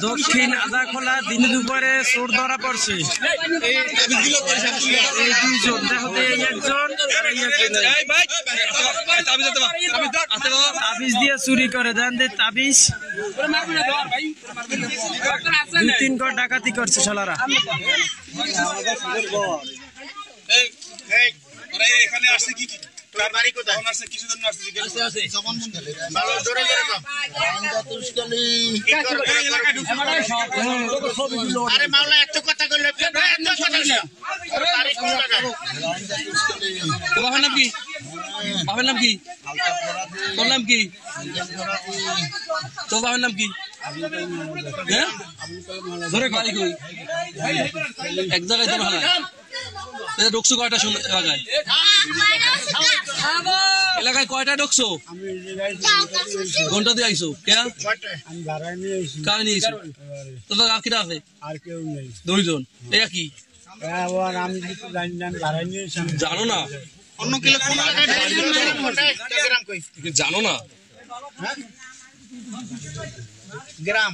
দক্ষিণ আদাখোলা দিন দুপুরে চোর ধরা পড়ছে। এই দুইজন দেখো, এই একজন তাবিজ দিয়ে চুরি করে, দেন দে তাবিজ। 2-3 ঘর ডাকাতি করছে শালারা। এখানে আসছে কি তোর বাড়ি কোথায়? আসছে কিছুদিন আসছে জবন মন্ডলে ভালো জোরে জোরে কম। আরে মাওলা এত কথা কইলে এত কথা কইলে বাড়ি কোন জায়গা? বাবার নাম কি? বাবার নাম কি? তোর নাম কি? তোর বাবার নাম কি? হ্যাঁ ধরে বাড়ি কই? এক জায়গায় ধরে হয় ঢুকছো কয়টা এলাকায়? এলাকায় কয়টা ঢুকছো? ঘন্টা দিয়ে আইসো কে? কার নিয়ে আইসো? তোদের আর কিরা আছে? আর কেউ নেই, 2 জন। এটা কি আমি কিছু জানি না, ভাড়ায় নিয়েছি। জানো না? অন্য কিলো কোন এলাকায় গ্রাম কই জানো না? গ্রাম